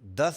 10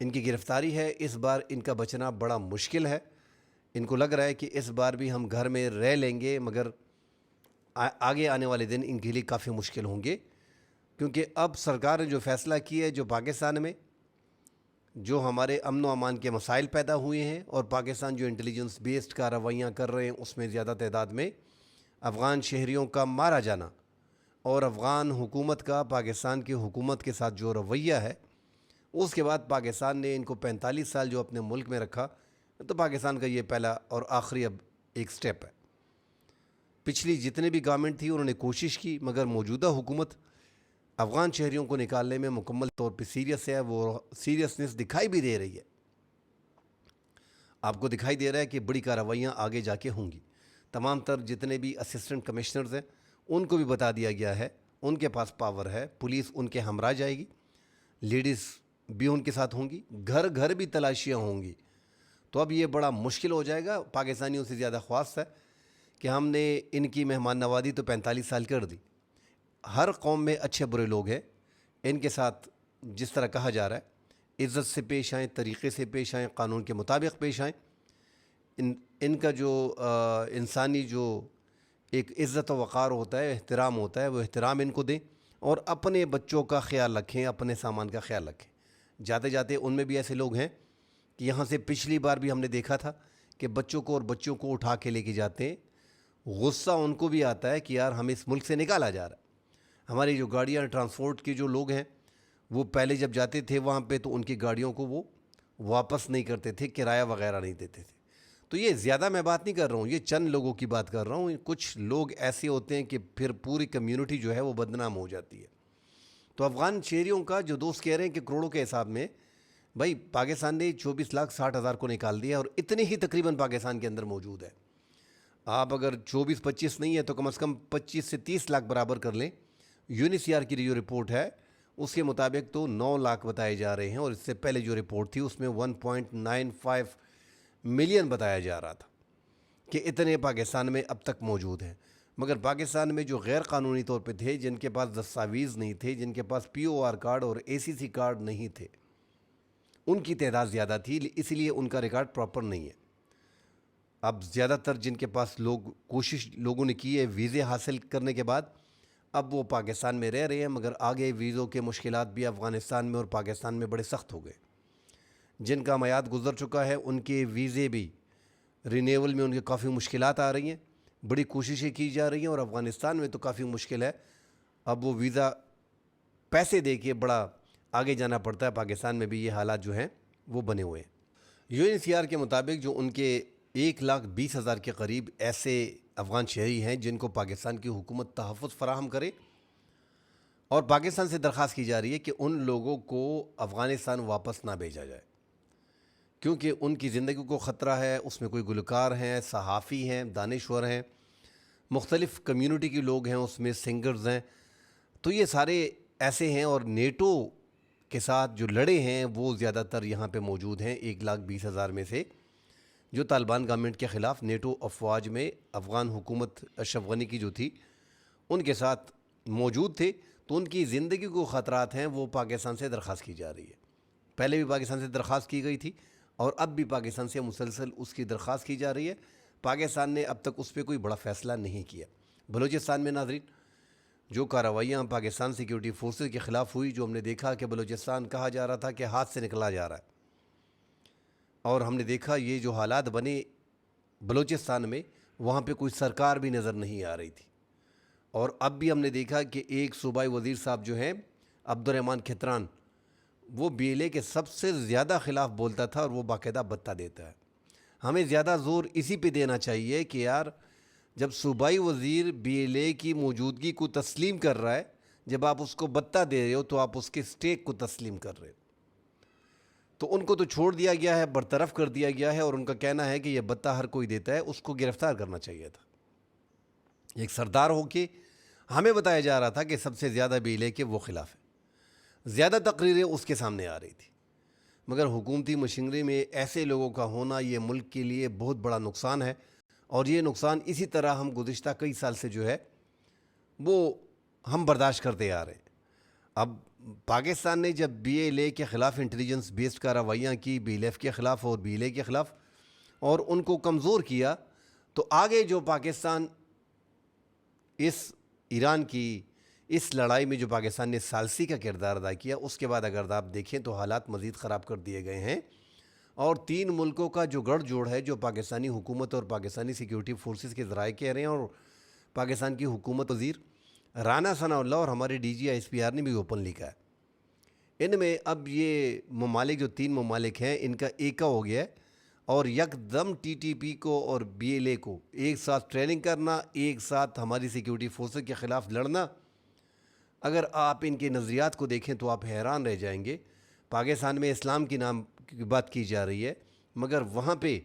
ان کی گرفتاری ہے، اس بار ان کا بچنا بڑا مشکل ہے۔ ان کو لگ رہا ہے کہ اس بار بھی ہم گھر میں رہ لیں گے، مگر آگے آنے والے دن ان کے لیے کافی مشکل ہوں گے، کیونکہ اب سرکار نے جو فیصلہ کیا ہے، جو پاکستان میں جو ہمارے امن و امان کے مسائل پیدا ہوئے ہیں اور پاکستان جو انٹیلیجنس بیسڈ کارروائیاں کر رہے ہیں، اس میں زیادہ تعداد میں افغان شہریوں کا مارا جانا اور افغان حکومت کا پاکستان کی حکومت کے ساتھ جو رویہ ہے، اس کے بعد پاکستان نے ان کو 45 سال جو اپنے ملک میں رکھا، تو پاکستان کا یہ پہلا اور آخری اب ایک سٹیپ ہے۔ پچھلی جتنے بھی گورنمنٹ تھی انہوں نے کوشش کی، مگر موجودہ حکومت افغان شہریوں کو نکالنے میں مکمل طور پہ سیریس ہے، وہ سیریسنس دکھائی بھی دے رہی ہے۔ آپ کو دکھائی دے رہا ہے کہ بڑی کارروائیاں آگے جا کے ہوں گی۔ تمام تر جتنے بھی اسسٹنٹ کمشنرز ہیں ان کو بھی بتا دیا گیا ہے، ان کے پاس پاور ہے، پولیس ان کے ہمراہ جائے گی، لیڈیز بھی ان کے ساتھ ہوں گی، گھر گھر بھی تلاشیاں ہوں گی۔ تو اب یہ بڑا مشکل ہو جائے گا۔ پاکستانیوں سے زیادہ خواست ہے کہ ہم نے ان کی مہمان نوازی تو 45 سال کر دی۔ ہر قوم میں اچھے برے لوگ ہیں، ان کے ساتھ جس طرح کہا جا رہا ہے عزت سے پیش آئیں، طریقے سے پیش آئیں، قانون کے مطابق پیش آئیں۔ ان کا جو انسانی جو ایک عزت و وقار ہوتا ہے، احترام ہوتا ہے، وہ احترام ان کو دیں اور اپنے بچوں کا خیال رکھیں، اپنے سامان کا خیال رکھیں۔ جاتے جاتے ان میں بھی ایسے لوگ ہیں کہ یہاں سے پچھلی بار بھی ہم نے دیکھا تھا کہ بچوں کو اور بچوں کو اٹھا کے لے کے جاتے ہیں۔ غصہ ان کو بھی آتا ہے کہ یار ہمیں اس ملک سے نکالا جا رہا ہے۔ ہماری جو گاڑیاں ٹرانسپورٹ کے جو لوگ ہیں وہ پہلے جب جاتے تھے وہاں پہ تو ان کی گاڑیوں کو وہ واپس نہیں کرتے تھے، کرایہ وغیرہ نہیں دیتے تھے۔ تو یہ زیادہ میں بات نہیں کر رہا ہوں، یہ چند لوگوں کی بات کر رہا ہوں۔ کچھ لوگ ایسے ہوتے ہیں کہ پھر پوری کمیونٹی جو ہے وہ بدنام ہو جاتی ہے۔ تو افغان شہریوں کا جو دوست کہہ رہے ہیں کہ کروڑوں کے حساب میں، بھائی پاکستان نے 24,60,000 کو نکال دیا اور اتنے ہی تقریباً پاکستان کے اندر موجود ہے۔ آپ اگر 24-25 نہیں ہے تو کم از کم 25 سے 30 لاکھ برابر کر لیں۔ UNHCR کی جو رپورٹ ہے اس کے مطابق تو 9 لاکھ بتائے جا رہے ہیں، اور اس سے پہلے جو رپورٹ تھی اس میں 1.95 ملین بتایا جا رہا تھا کہ اتنے پاکستان میں اب تک موجود ہیں۔ مگر پاکستان میں جو غیر قانونی طور پہ تھے، جن کے پاس دستاویز نہیں تھے، جن کے پاس POR کارڈ اور ACC کارڈ نہیں تھے، ان کی تعداد زیادہ تھی، اس لیے ان کا ریکارڈ پراپر نہیں ہے۔ اب زیادہ تر جن کے پاس کوشش لوگوں نے کی ہے ویزے حاصل کرنے کے بعد، اب وہ پاکستان میں رہ رہے ہیں، مگر آگے ویزوں کے مشکلات بھی افغانستان میں اور پاکستان میں بڑے سخت ہو گئے۔ جن کا میعاد گزر چکا ہے ان کے ویزے بھی رینیول میں ان کے کافی مشکلات آ رہی ہیں، بڑی کوششیں کی جا رہی ہیں، اور افغانستان میں تو کافی مشکل ہے۔ اب وہ ویزا پیسے دے کے بڑا آگے جانا پڑتا ہے۔ پاکستان میں بھی یہ حالات جو ہیں وہ بنے ہوئے ہیں۔ UNHCR کے مطابق جو ان کے 1,20,000 کے قریب ایسے افغان شہری ہیں جن کو پاکستان کی حکومت تحفظ فراہم کرے، اور پاکستان سے درخواست کی جا رہی ہے کہ ان لوگوں کو افغانستان واپس نہ بھیجا جائے، کیونکہ ان کی زندگی کو خطرہ ہے۔ اس میں کوئی گلوکار ہیں، صحافی ہیں، دانشور ہیں، مختلف کمیونٹی کے لوگ ہیں، اس میں سنگرز ہیں۔ تو یہ سارے ایسے ہیں، اور نیٹو کے ساتھ جو لڑے ہیں وہ زیادہ تر یہاں پہ موجود ہیں۔ 1,20,000 میں سے جو طالبان گورنمنٹ کے خلاف نیٹو افواج میں افغان حکومت اشرف غنی کی جو تھی ان کے ساتھ موجود تھے، تو ان کی زندگی کو خطرات ہیں، وہ پاکستان سے درخواست کی جا رہی ہے۔ پہلے بھی پاکستان سے درخواست کی گئی تھی اور اب بھی پاکستان سے مسلسل اس کی درخواست کی جا رہی ہے۔ پاکستان نے اب تک اس پہ کوئی بڑا فیصلہ نہیں کیا۔ بلوچستان میں ناظرین جو کارروائیاں پاکستان سیکیورٹی فورسز کے خلاف ہوئی، جو ہم نے دیکھا کہ بلوچستان کہا جا رہا تھا کہ ہاتھ سے نکلا جا رہا ہے، اور ہم نے دیکھا یہ جو حالات بنے بلوچستان میں، وہاں پہ کوئی سرکار بھی نظر نہیں آ رہی تھی۔ اور اب بھی ہم نے دیکھا کہ ایک صوبائی وزیر صاحب جو ہیں عبدالرحمن کھتران، وہ BLA کے سب سے زیادہ خلاف بولتا تھا اور وہ باقاعدہ بتہ دیتا ہے۔ ہمیں زیادہ زور اسی پہ دینا چاہیے کہ یار جب صوبائی وزیر BLA کی موجودگی کو تسلیم کر رہا ہے، جب آپ اس کو بتہ دے رہے ہو تو آپ اس کے سٹیک کو تسلیم کر رہے ہو۔ تو ان کو تو چھوڑ دیا گیا ہے، برطرف کر دیا گیا ہے، اور ان کا کہنا ہے کہ یہ بتہ ہر کوئی دیتا ہے، اس کو گرفتار کرنا چاہیے تھا۔ ایک سردار ہو کے ہمیں بتایا جا رہا تھا کہ سب سے زیادہ BLA کے وہ خلاف ہے، زیادہ تقریریں اس کے سامنے آ رہی تھی۔ مگر حکومتی مشینری میں ایسے لوگوں کا ہونا یہ ملک کے لیے بہت بڑا نقصان ہے، اور یہ نقصان اسی طرح ہم گزشتہ کئی سال سے جو ہے وہ ہم برداشت کرتے آ رہے ہیں۔ اب پاکستان نے جب BLA کے خلاف انٹیلیجنس بیسڈ کارروائیاں کی BLF کے خلاف اور BLA کے خلاف اور ان کو کمزور کیا، تو آگے جو پاکستان اس ایران کی اس لڑائی میں جو پاکستان نے ثالثی کا کردار ادا کیا، اس کے بعد اگر آپ دیکھیں تو حالات مزید خراب کر دیے گئے ہیں، اور 3 ملکوں کا جو گڑھ جوڑ ہے جو پاکستانی حکومت اور پاکستانی سیکیورٹی فورسز کے ذرائع کہہ رہے ہیں، اور پاکستان کی حکومت وزیر رانا ثناء اللہ اور ہمارے DG ISPR نے بھی اوپن لکھا ہے، ان میں اب یہ ممالک جو 3 ممالک ہیں ان کا ایکا ہو گیا ہے، اور یکدم TTP کو اور BLA کو ایک ساتھ ٹریننگ کرنا، ایک ساتھ ہماری سیکیورٹی فورسز کے خلاف لڑنا، اگر آپ ان کے نظریات کو دیکھیں تو آپ حیران رہ جائیں گے۔ پاکستان میں اسلام کی نام کی بات کی جا رہی ہے، مگر وہاں پہ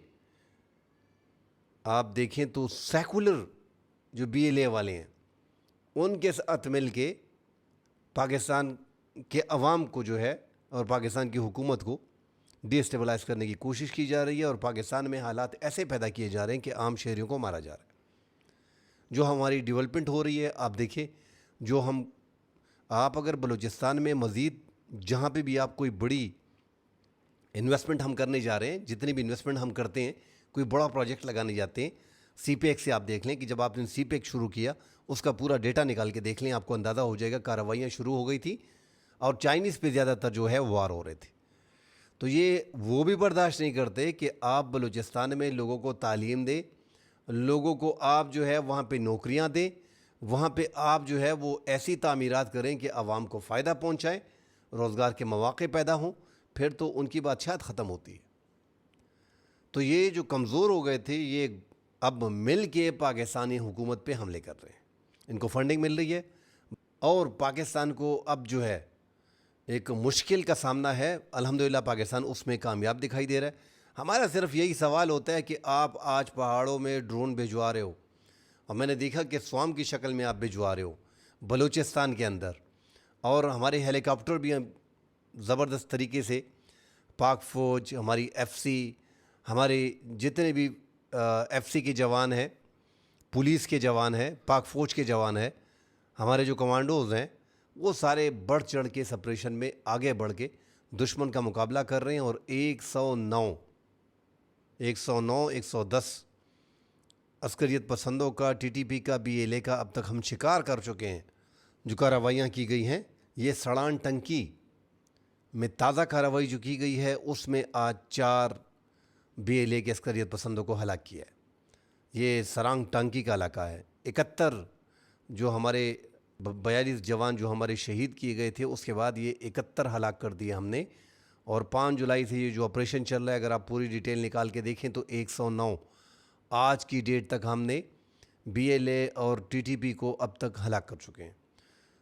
آپ دیکھیں تو سیکولر جو BLA والے ہیں ان کے ساتھ مل کے پاکستان کے عوام کو جو ہے اور پاکستان کی حکومت کو ڈی اسٹیبلائز کرنے کی کوشش کی جا رہی ہے، اور پاکستان میں حالات ایسے پیدا کیے جا رہے ہیں کہ عام شہریوں کو مارا جا رہا ہے۔ جو ہماری ڈیولپمنٹ ہو رہی ہے، آپ دیکھیں، آپ اگر بلوچستان میں مزید جہاں پہ بھی آپ کوئی بڑی انویسٹمنٹ ہم کرنے جا رہے ہیں، جتنی بھی انویسٹمنٹ ہم کرتے ہیں، کوئی بڑا پروجیکٹ لگانے جاتے ہیں، CPEC سے آپ دیکھ لیں کہ جب آپ نے CPEC شروع کیا اس کا پورا ڈیٹا نکال کے دیکھ لیں، آپ کو اندازہ ہو جائے گا کارروائیاں شروع ہو گئی تھی اور چائنیز پہ زیادہ تر جو ہے وار ہو رہے تھے۔ تو یہ وہ بھی برداشت نہیں کرتے کہ آپ بلوچستان میں لوگوں کو تعلیم دیں، لوگوں کو آپ جو ہے وہاں پہ نوکریاں دیں، وہاں پہ آپ جو ہے وہ ایسی تعمیرات کریں کہ عوام کو فائدہ پہنچائیں، روزگار کے مواقع پیدا ہوں، پھر تو ان کی بادشاہت ختم ہوتی ہے۔ تو یہ جو کمزور ہو گئے تھے یہ اب مل کے پاکستانی حکومت پہ حملے کر رہے ہیں، ان کو فنڈنگ مل رہی ہے، اور پاکستان کو اب جو ہے ایک مشکل کا سامنا ہے۔ الحمدللہ پاکستان اس میں کامیاب دکھائی دے رہا ہے۔ ہمارا صرف یہی سوال ہوتا ہے کہ آپ آج پہاڑوں میں ڈرون بھیجوا رہے ہو، اور میں نے دیکھا کہ سوام کی شکل میں آپ بھیجوا رہے ہو بلوچستان کے اندر، اور ہمارے ہیلی کاپٹر بھی زبردست طریقے سے پاک فوج، ہماری FC، ہمارے جتنے بھی FC کے جوان ہیں، پولیس کے جوان ہیں، پاک فوج کے جوان ہیں، ہمارے جو کمانڈوز ہیں، وہ سارے بڑھ چڑھ کے اس آپریشن میں آگے بڑھ کے دشمن کا مقابلہ کر رہے ہیں، اور 110 عسکریت پسندوں کا، TTP کا، BLA کا اب تک ہم شکار کر چکے ہیں۔ جو کارروائیاں کی گئی ہیں، یہ سڑان ٹنکی میں تازہ کارروائی جو کی گئی ہے اس میں آج 4 BLA کے عسکریت پسندوں کو ہلاک کیا ہے۔ یہ سرانگ ٹانکی کا علاقہ ہے۔ 71 جو ہمارے 42 جوان جو ہمارے شہید کیے گئے تھے، اس کے بعد یہ 71 ہلاک کر دیے ہم نے، اور 5 جولائی سے یہ جو آپریشن چل رہا ہے، اگر آپ پوری ڈیٹیل نکال کے دیکھیں تو 109 آج کی ڈیٹ تک ہم نے BLA اور TTP کو اب تک ہلاک کر چکے ہیں۔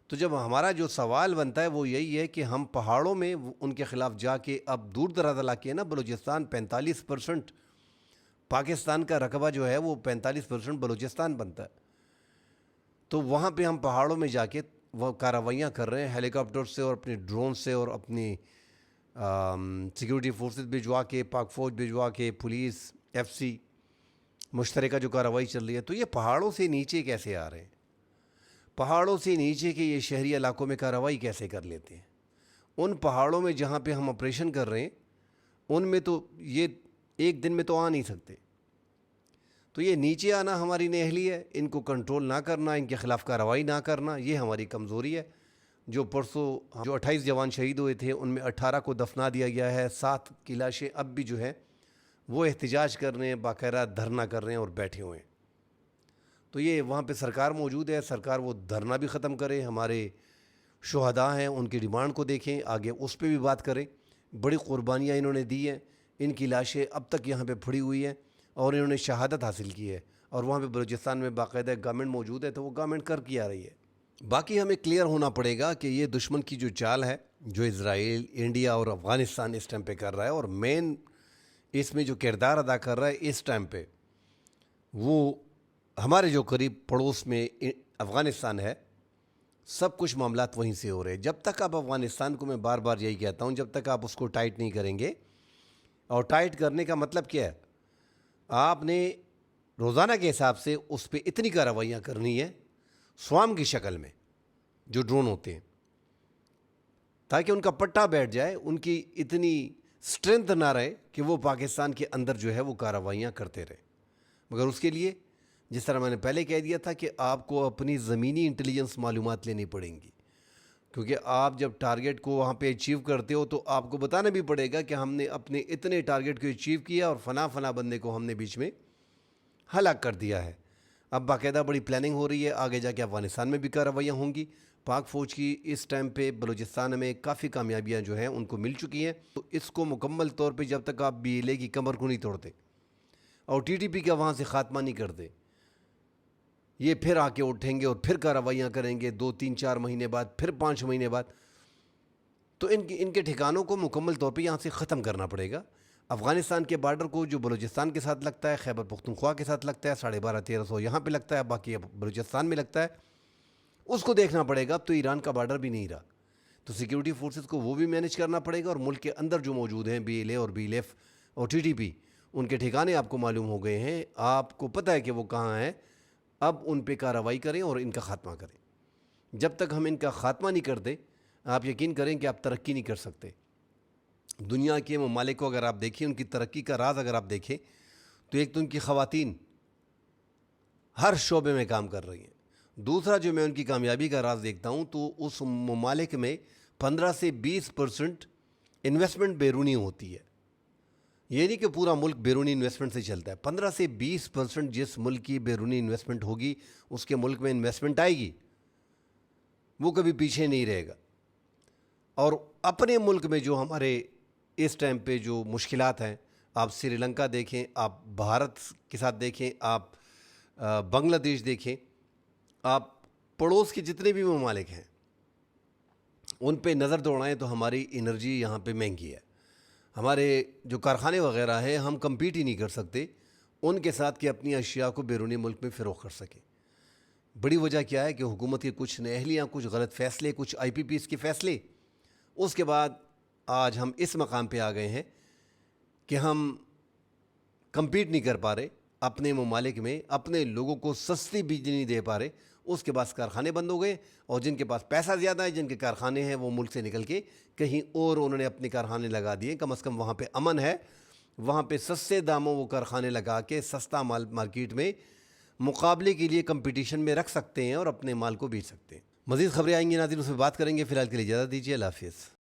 تو جب ہمارا جو سوال بنتا ہے وہ یہی ہے کہ ہم پہاڑوں میں ان کے خلاف جا کے، اب دور دراز علاقے ہیں نا، بلوچستان 45% پاکستان کا رقبہ جو ہے وہ 45% بلوچستان بنتا ہے، تو وہاں پہ ہم پہاڑوں میں جا کے وہ کارروائیاں کر رہے ہیں، ہیلی کاپٹر سے اور اپنے ڈرون سے اور اپنی سیکیورٹی فورسز بھجوا کے، پاک فوج بھجوا کے، پولیس، FC مشترکہ جو کارروائی چل رہی ہے۔ تو یہ پہاڑوں سے نیچے کیسے آ رہے ہیں؟ پہاڑوں سے نیچے کے یہ شہری علاقوں میں کارروائی کیسے کر لیتے ہیں؟ ان پہاڑوں میں جہاں پہ ہم آپریشن کر رہے ہیں ان میں تو یہ ایک دن میں تو آ نہیں سکتے، تو یہ نیچے آنا ہماری نااہلی ہے، ان کو کنٹرول نہ کرنا، ان کے خلاف کارروائی نہ کرنا، یہ ہماری کمزوری ہے۔ جو پرسوں جو 28 جوان شہید ہوئے تھے ان میں 18 کو دفنا دیا گیا ہے، 7 کی لاشیں اب بھی جو ہے وہ احتجاج کر رہے ہیں، باقاعدہ دھرنا کر رہے ہیں اور بیٹھے ہوئے ہیں۔ تو یہ وہاں پہ سرکار موجود ہے، سرکار وہ دھرنا بھی ختم کرے، ہمارے شہداء ہیں ان کی ڈیمانڈ کو دیکھیں، آگے اس پہ بھی بات کریں۔ بڑی قربانیاں انہوں نے دی ہیں، ان کی لاشیں اب تک یہاں پہ پھڑی ہوئی ہیں اور انہوں نے شہادت حاصل کی ہے، اور وہاں پہ بلوچستان میں باقاعدہ گورنمنٹ موجود ہے، تو وہ گورنمنٹ کر کی آ رہی ہے۔ باقی ہمیں کلیئر ہونا پڑے گا کہ یہ دشمن کی جو چال ہے جو اسرائیل، انڈیا اور افغانستان اس ٹائم پہ کر رہا ہے، اور مین اس میں جو کردار ادا کر رہا ہے اس ٹائم پہ، وہ ہمارے جو قریب پڑوس میں افغانستان ہے، سب کچھ معاملات وہیں سے ہو رہے ہیں۔ جب تک آپ افغانستان کو، میں بار بار یہی کہتا ہوں، جب تک آپ اس کو ٹائٹ نہیں کریں گے، اور ٹائٹ کرنے کا مطلب کیا ہے، آپ نے روزانہ کے حساب سے اس پہ اتنی کارروائیاں کرنی ہے، سوام کی شکل میں جو ڈرون ہوتے ہیں، تاکہ ان کا پٹا بیٹھ جائے, ان کی اتنی اسٹرینتھ نہ رہے کہ وہ پاکستان کے اندر جو ہے وہ کارروائیاں کرتے رہے. مگر اس کے لیے جس طرح میں نے پہلے کہہ دیا تھا کہ آپ کو اپنی زمینی انٹیلیجنس معلومات لینی پڑیں گی, کیونکہ آپ جب ٹارگیٹ کو وہاں پہ اچیو کرتے ہو تو آپ کو بتانا بھی پڑے گا کہ ہم نے اپنے اتنے ٹارگیٹ کو اچیو کیا اور فلاں بندے کو ہم نے بیچ میں ہلاک کر دیا ہے. اب باقاعدہ بڑی پلاننگ ہو رہی ہے, آگے جا کے افغانستان میں بھی کارروائیاں ہوں گی. پاک فوج کی اس ٹائم پہ بلوچستان میں کافی کامیابیاں جو ہیں ان کو مل چکی ہیں. تو اس کو مکمل طور پہ جب تک آپ BLA کی کمر کو نہیں توڑتے اور TTP کا وہاں سے خاتمہ نہیں کرتے, یہ پھر آ کے اٹھیں گے اور پھر کارروائیاں کریں گے 2 3 4 مہینے بعد, پھر 5 مہینے بعد. تو ان کے ٹھکانوں کو مکمل طور پہ یہاں سے ختم کرنا پڑے گا. افغانستان کے بارڈر کو جو بلوچستان کے ساتھ لگتا ہے, خیبر پختونخوا کے ساتھ لگتا ہے, 1250-1300 یہاں پہ لگتا ہے, باقی بلوچستان میں لگتا ہے, اس کو دیکھنا پڑے گا. اب تو ایران کا بارڈر بھی نہیں رہا, تو سیکیورٹی فورسز کو وہ بھی مینیج کرنا پڑے گا. اور ملک کے اندر جو موجود ہیں BLA اور BLF اور TTP, ان کے ٹھکانے آپ کو معلوم ہو گئے ہیں, آپ کو پتہ ہے کہ وہ کہاں ہیں. اب ان پہ کارروائی کریں اور ان کا خاتمہ کریں. جب تک ہم ان کا خاتمہ نہیں کرتے, آپ یقین کریں کہ آپ ترقی نہیں کر سکتے. دنیا کے ممالک کو اگر آپ دیکھیں, ان کی ترقی کا راز اگر آپ دیکھیں, تو ایک تو ان کی خواتین ہر شعبے میں کام کر رہی ہیں. دوسرا جو میں ان کی کامیابی کا راز دیکھتا ہوں تو اس ممالک میں 15 سے 20% انویسٹمنٹ بیرونی ہوتی ہے. یہ نہیں کہ پورا ملک بیرونی انویسٹمنٹ سے چلتا ہے. 15 سے 20% جس ملک کی بیرونی انویسٹمنٹ ہوگی, اس کے ملک میں انویسٹمنٹ آئے گی, وہ کبھی پیچھے نہیں رہے گا. اور اپنے ملک میں جو ہمارے اس ٹائم پہ جو مشکلات ہیں, آپ سری لنکا دیکھیں, آپ بھارت کے ساتھ دیکھیں, آپ بنگلہ دیش دیکھیں, آپ پڑوس کے جتنے بھی ممالک ہیں ان پہ نظر دوڑائیں تو ہماری انرجی یہاں پہ مہنگی ہے. ہمارے جو کارخانے وغیرہ ہیں, ہم کمپیٹ ہی نہیں کر سکتے ان کے ساتھ کہ اپنی اشیاء کو بیرونی ملک میں فروخت کر سکیں. بڑی وجہ کیا ہے کہ حکومت کے کچھ نااہلیاں, کچھ غلط فیصلے, کچھ IPPs کے فیصلے. اس کے بعد آج ہم اس مقام پہ آ گئے ہیں کہ ہم کمپیٹ نہیں کر پا رہے اپنے ممالک میں, اپنے لوگوں کو سستی بجلی نہیں دے پا رہے. اس کے بعد کارخانے بند ہو گئے, اور جن کے پاس پیسہ زیادہ ہے, جن کے کارخانے ہیں, وہ ملک سے نکل کے کہیں اور انہوں نے اپنے کارخانے لگا دیے. کم از کم وہاں پہ امن ہے, وہاں پہ سستے داموں وہ کارخانے لگا کے سستا مال مارکیٹ میں مقابلے کے لیے کمپٹیشن میں رکھ سکتے ہیں اور اپنے مال کو بیچ سکتے ہیں. مزید خبریں آئیں گی ناظرین, اس میں بات کریں گے. فی الحال کے لیے اجازت دیجیے. اللہ حافظ.